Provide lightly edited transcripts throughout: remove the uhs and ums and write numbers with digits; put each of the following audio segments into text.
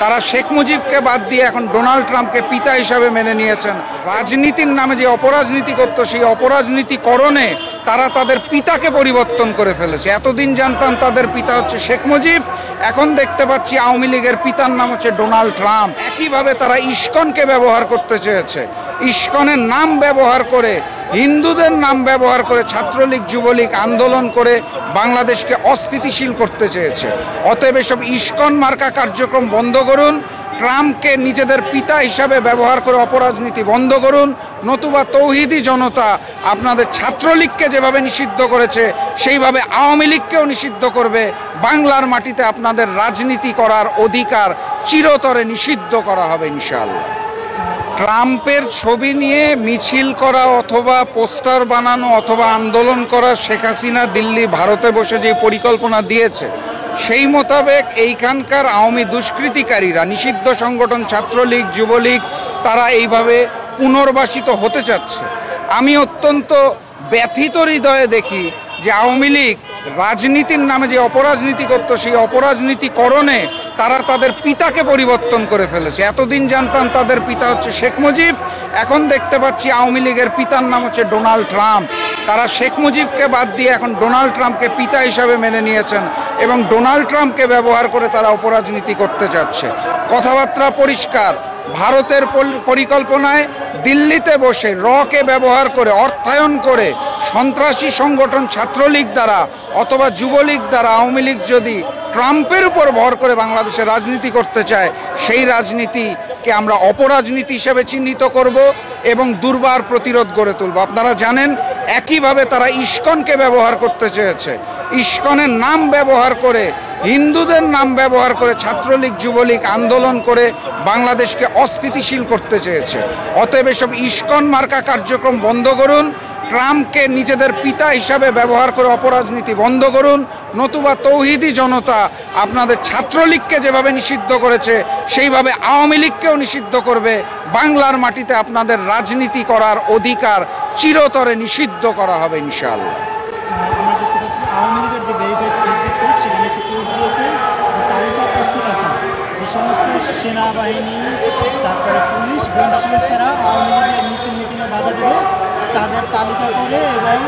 তারা শেখ মুজিবকে বাদ দিয়ে এখন ডোনাল্ড ট্রাম্পকে পিতা হিসাবে মেনে নিয়েছেন। রাজনীতির নামে যে অপরাজনীতি করতো, সেই অপরাজনীতিকরণে তারা তাদের পিতাকে পরিবর্তন করে ফেলেছে। এতদিন জানতাম তাদের পিতা হচ্ছে শেখ মুজিব, এখন দেখতে পাচ্ছি আওয়ামী লীগের পিতার নাম হচ্ছে ডোনাল্ড ট্রাম্প। একইভাবে তারা ইস্কনকে ব্যবহার করতে চেয়েছে, ইস্কনের নাম ব্যবহার করে, হিন্দুদের নাম ব্যবহার করে ছাত্রলীগ যুবলীগ আন্দোলন করে বাংলাদেশকে অস্থিতিশীল করতে চেয়েছে। অতএব এসব ইস্কন মার্কা কার্যক্রম বন্ধ করুন, ট্রাম্পকে নিজেদের পিতা হিসাবে ব্যবহার করে অপরাজনীতি বন্ধ করুন, নতুবা তৌহিদি জনতা আপনাদের ছাত্রলীগকে যেভাবে নিষিদ্ধ করেছে সেইভাবে আওয়ামী লীগকেও নিষিদ্ধ করবে। বাংলার মাটিতে আপনাদের রাজনীতি করার অধিকার চিরতরে নিষিদ্ধ করা হবে ইনশাআল্লাহ। ট্রাম্পের ছবি নিয়ে মিছিল করা অথবা পোস্টার বানানো অথবা আন্দোলন করা শেখ হাসিনা দিল্লি ভারতে বসে যে পরিকল্পনা দিয়েছে, সেই মোতাবেক এইখানকার আওয়ামী দুষ্কৃতিকারীরা, নিষিদ্ধ সংগঠন ছাত্রলীগ যুবলীগ, তারা এইভাবে পুনর্বাসিত হতে চাচ্ছে। আমি অত্যন্ত ব্যথিত হৃদয়ে দেখি যে আওয়ামী লীগ রাজনীতির নামে যে অপরাজনীতি করতো, সেই অপরাজনীতিকরণে তারা তাদের পিতাকে পরিবর্তন করে ফেলেছে। এতদিন জানতাম তাদের পিতা হচ্ছে শেখ মুজিব, এখন দেখতে পাচ্ছি আওয়ামী লীগের পিতার নাম হচ্ছে ডোনাল্ড ট্রাম্প। তারা শেখ মুজিবকে বাদ দিয়ে এখন ডোনাল্ড ট্রাম্পকে পিতা হিসাবে মেনে নিয়েছেন এবং ডোনাল্ড ট্রাম্পকে ব্যবহার করে তারা অপরাজনীতি করতে চাচ্ছে। কথাবার্তা পরিষ্কার, ভারতের পরিকল্পনায় দিল্লিতে বসে রকে ব্যবহার করে, অর্থায়ন করে সন্ত্রাসী সংগঠন ছাত্রলীগ দ্বারা অথবা যুবলীগ দ্বারা আওয়ামী লীগ যদি ট্রাম্পের উপর ভর করে বাংলাদেশে রাজনীতি করতে চায়, সেই রাজনীতিকে আমরা অপরাজনীতি হিসেবে চিহ্নিত করব এবং দুর্বার প্রতিরোধ গড়ে তুলব। আপনারা জানেন একইভাবে তারা ইস্কনকে ব্যবহার করতে চেয়েছে, ইস্কনের নাম ব্যবহার করে, হিন্দুদের নাম ব্যবহার করে ছাত্রলীগ যুবলীগ আন্দোলন করে বাংলাদেশকে অস্থিতিশীল করতে চেয়েছে। অতএব এসব ইস্কন মার্কা কার্যক্রম বন্ধ করুন, ট্রাম্পকে নিজেদের পিতা হিসাবে ব্যবহার করে অপরাজনীতি বন্ধ করুন, নতুবা তৌহিদি জনতা আপনাদের ছাত্রলীগকে যেভাবে নিষিদ্ধ করেছে সেইভাবে আওয়ামী লীগকেও নিষিদ্ধ করবে। বাংলার মাটিতে আপনাদের রাজনীতি করার অধিকার চিরতরে নিষিদ্ধ করা হবে ইনশাআল্লাহ। আমরা দেখতে পাচ্ছি আওয়ামী লীগের যে ভেরিফাইড ফেসবুক পেজ, সেখানে একটি পোস্ট দিয়েছে যে তালিকা প্রস্তুত আছে, যে সমস্ত সেনাবাহিনী, তারপরে পুলিশ, গোয়েন্দা সংস্থারা আওয়ামী লীগের মিছিল মিটিংয়ে বাধা দেবে তাদের তালিকা করে এবং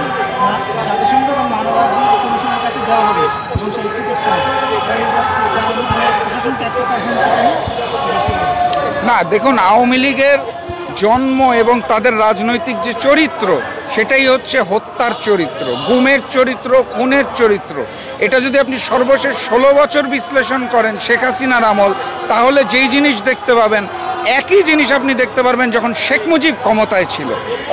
জাতিসংঘ এবং মানবাধিকার কমিশনের কাছে দেওয়া হবে এবং সেই ফুটেজ প্রশাসন ত্যাগ করার হুমকি। না, দেখুন, আওয়ামী লীগের জন্ম এবং তাদের রাজনৈতিক যে চরিত্র, সেটাই হচ্ছে হত্যার চরিত্র, গুমের চরিত্র, খুনের চরিত্র। এটা যদি আপনি সর্বশেষ 16 বছর বিশ্লেষণ করেন শেখ হাসিনার আমল, তাহলে যেই জিনিস দেখতে পাবেন একই জিনিস আপনি দেখতে পারবেন যখন শেখ মুজিব ক্ষমতায় ছিল।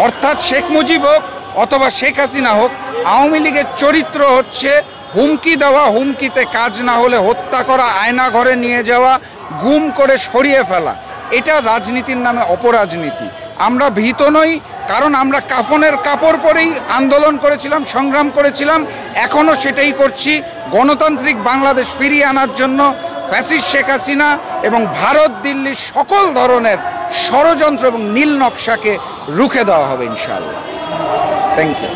অর্থাৎ শেখ মুজিব হোক অথবা শেখ হাসিনা হোক, আওয়ামী লীগের চরিত্র হচ্ছে হুমকি দেওয়া, হুমকিতে কাজ না হলে হত্যা করা, আয়না ঘরে নিয়ে যাওয়া, গুম করে সরিয়ে ফেলা। এটা রাজনীতির নামে অপরাজনীতি। আমরা ভীত নই, কারণ আমরা কাফনের কাপড় পরেই আন্দোলন করেছিলাম, সংগ্রাম করেছিলাম, এখনও সেটাই করছি। গণতান্ত্রিক বাংলাদেশ ফিরিয়ে আনার জন্য ফ্যাসিস্ট শেখ হাসিনা এবং ভারত দিল্লির সকল ধরনের ষড়যন্ত্র এবং নীল নকশাকে রুখে দেওয়া হবে ইনশাআল্লাহ। Thank you.